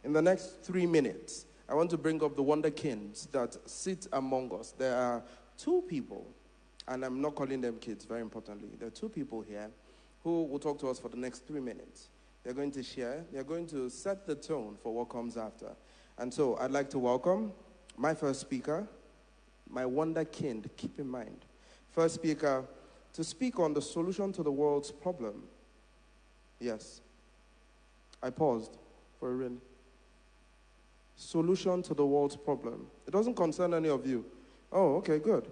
In the next 3 minutes, I want to bring up the wonderkinds that sit among us. There are two people, and I'm not calling them kids, very importantly. There are two people here who will talk to us for the next 3 minutes. They're going to share. They're going to set the tone for what comes after. And so I'd like to welcome my first speaker, my wonderkind, keep in mind. First speaker to speak on the solution to the world's problem. Yes. I paused for a real. Solution to the world's problem. It doesn't concern any of you. Oh, okay, good.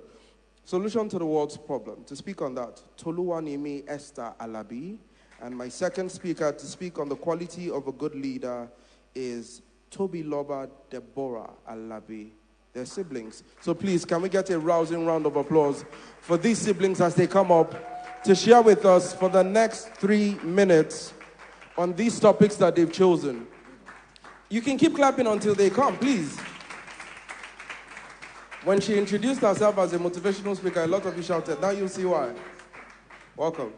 Solution to the world's problem. To speak on that, Toluwanimi Esther Alabi. And my second speaker to speak on the quality of a good leader is Tobiloba Deborah Alabi. They're siblings. So please, can we get a rousing round of applause for these siblings as they come up to share with us for the next 3 minutes on these topics that they've chosen. You can keep clapping until they come, please. When she introduced herself as a motivational speaker, a lot of you shouted. Now you'll see why. Welcome.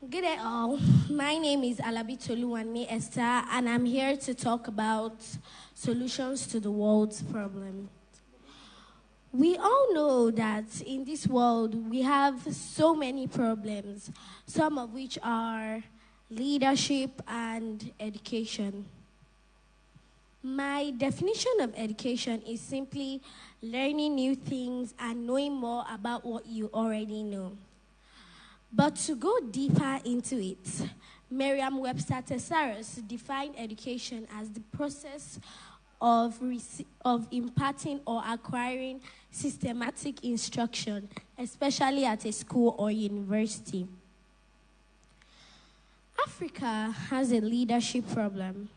Good day all. My name is Alabi Toluwanmi Esther, and I'm here to talk about solutions to the world's problem. We all know that in this world we have so many problems, some of which are leadership and education. My definition of education is simply learning new things and knowing more about what you already know. But to go deeper into it, Merriam-Webster Thesaurus defined education as the process of imparting or acquiring systematic instruction, especially at a school or university. Africa has a leadership problem.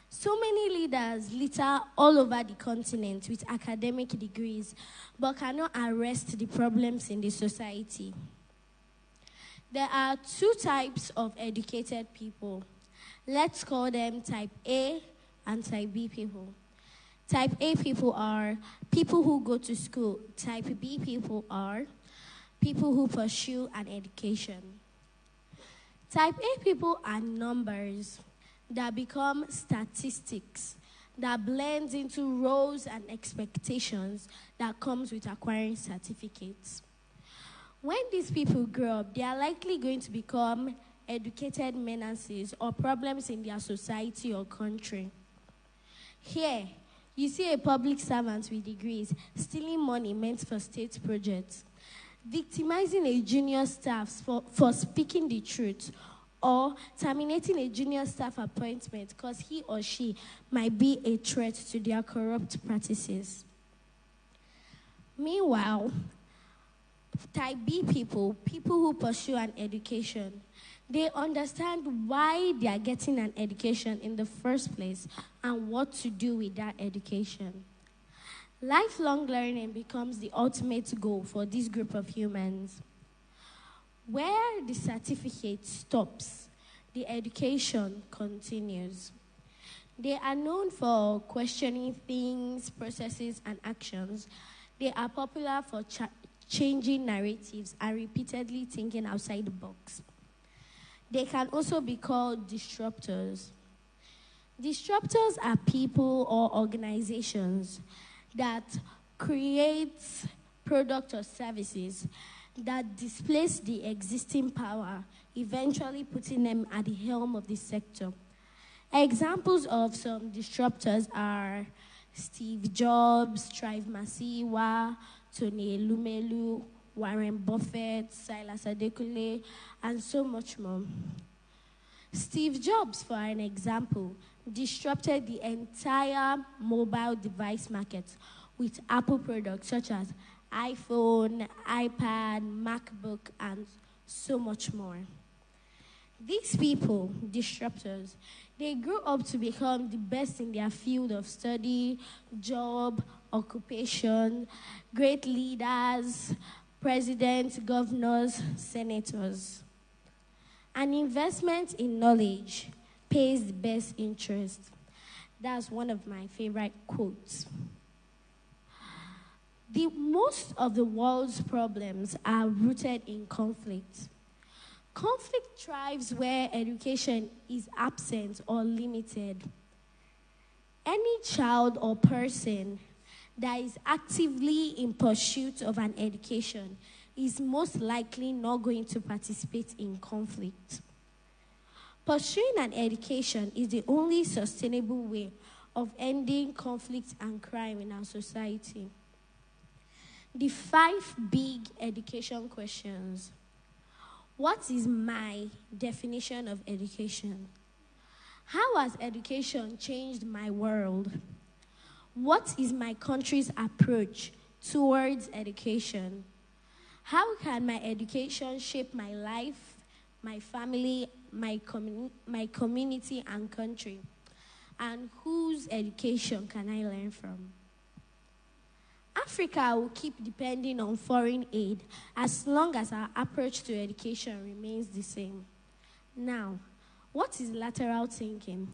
So many leaders litter all over the continent with academic degrees, but cannot arrest the problems in the society. There are two types of educated people. Let's call them type A and type B people. Type A people are people who go to school. Type B people are people who pursue an education. Type A people are numbers that become statistics, that blends into roles and expectations that comes with acquiring certificates. When these people grow up, they are likely going to become educated menaces or problems in their society or country. Here, you see a public servant with degrees stealing money meant for state projects, victimizing a junior staff for speaking the truth, or terminating a junior staff appointment because he or she might be a threat to their corrupt practices. Meanwhile, type B people, people who pursue an education, they understand why they are getting an education in the first place and what to do with that education. Lifelong learning becomes the ultimate goal for this group of humans. Where the certificate stops, the education continues. They are known for questioning things, processes, and actions. They are popular for changing narratives and repeatedly thinking outside the box. They can also be called disruptors. Disruptors are people or organizations that create products or services that displace the existing power, eventually putting them at the helm of the sector. Examples of some disruptors are Steve Jobs, Strive Masiyiwa, Tony Elumelu, Warren Buffett, Silas Adekule, and so much more. Steve Jobs, for an example, disrupted the entire mobile device market with Apple products such as iPhone, iPad, MacBook, and so much more. These people, disruptors, they grew up to become the best in their field of study, job, occupation, great leaders, presidents, governors, senators. An investment in knowledge pays the best interest. That's one of my favorite quotes. Most of the world's problems are rooted in conflict. Conflict thrives where education is absent or limited. Any child or person that is actively in pursuit of an education is most likely not going to participate in conflict. Pursuing an education is the only sustainable way of ending conflict and crime in our society. The 5 big education questions. What is my definition of education? How has education changed my world? What is my country's approach towards education? How can my education shape my life, my family, my community and country? And whose education can I learn from? Africa will keep depending on foreign aid as long as our approach to education remains the same. Now, what is lateral thinking?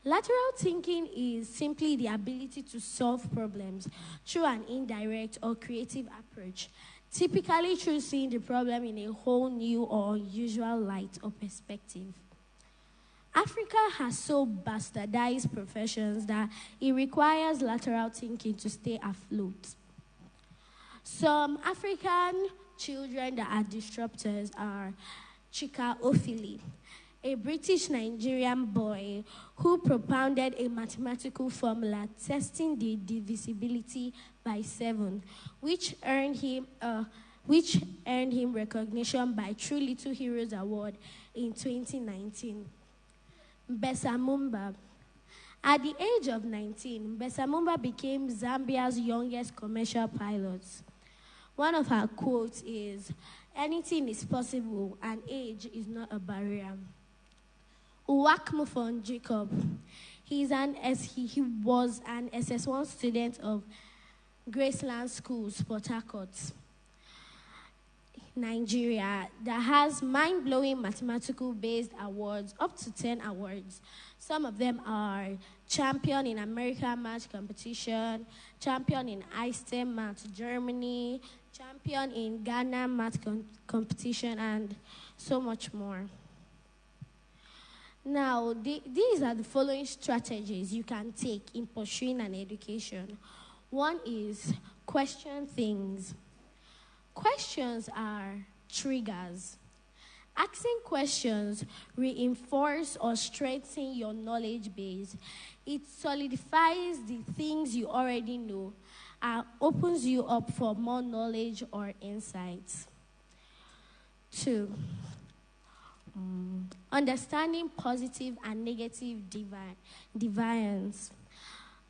Lateral thinking is simply the ability to solve problems through an indirect or creative approach, typically through seeing the problem in a whole new or unusual light or perspective. Africa has so bastardized professions that it requires lateral thinking to stay afloat. Some African children that are disruptors are Chika Ofili, a British-Nigerian boy who propounded a mathematical formula testing the divisibility by 7, which earned him recognition by True Little Heroes Award in 2019. Besamumba. At the age of 19, Besamumba became Zambia's youngest commercial pilot. One of her quotes is, "Anything is possible and age is not a barrier." Uwakmufon Jacob. He was an SS1 student of Graceland Schools, Port Harcourt, Nigeria, that has mind-blowing mathematical-based awards, up to 10 awards. Some of them are champion in American Math Competition, champion in ISTEM Math Germany, champion in Ghana Math Competition, and so much more. Now, these are the following strategies you can take in pursuing an education. One is question things. Questions are triggers. Asking questions reinforce or strengthen your knowledge base. It solidifies the things you already know and opens you up for more knowledge or insights. 2. Understanding positive and negative deviance.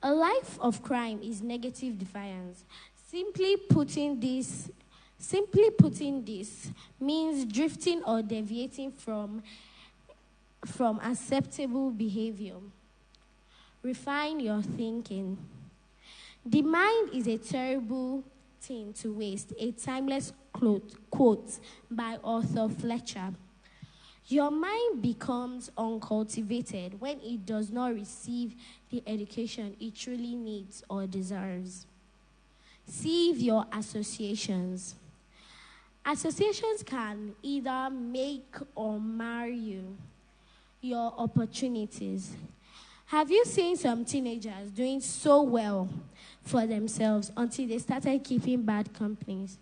A life of crime is negative defiance. Simply putting this means drifting or deviating from acceptable behavior. Refine your thinking. The mind is a terrible thing to waste, a timeless quote by Arthur Fletcher. Your mind becomes uncultivated when it does not receive the education it truly needs or deserves. Sieve your associations. Associations can either make or mar your opportunities. Have you seen some teenagers doing so well for themselves until they started keeping bad companies?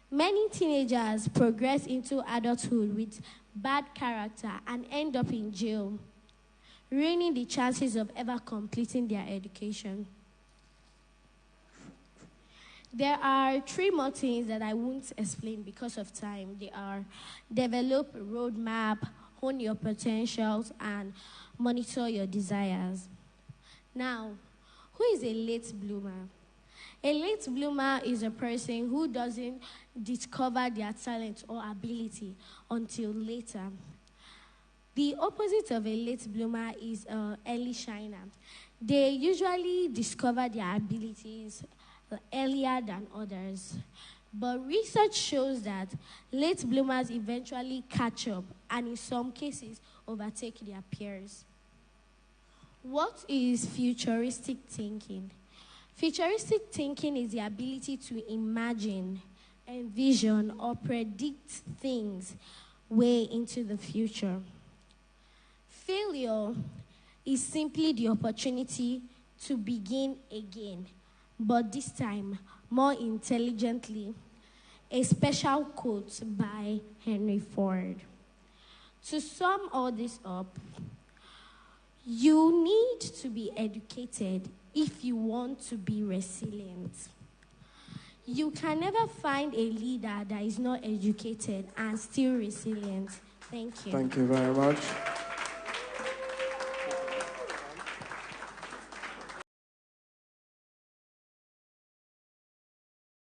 Many teenagers progress into adulthood with bad character and end up in jail, ruining the chances of ever completing their education. There are 3 more things that I won't explain because of time. They are develop a roadmap, hone your potentials, and monitor your desires. Now, who is a late bloomer? A late bloomer is a person who doesn't discover their talent or ability until later. The opposite of a late bloomer is an early shiner. They usually discover their abilities earlier than others. But research shows that late bloomers eventually catch up and in some cases overtake their peers. What is futuristic thinking? Futuristic thinking is the ability to imagine, envision, or predict things way into the future. Failure is simply the opportunity to begin again, but this time more intelligently. A special quote by Henry Ford. To sum all this up, you need to be educated if you want to be resilient. You can never find a leader that is not educated and still resilient. Thank you. Thank you very much.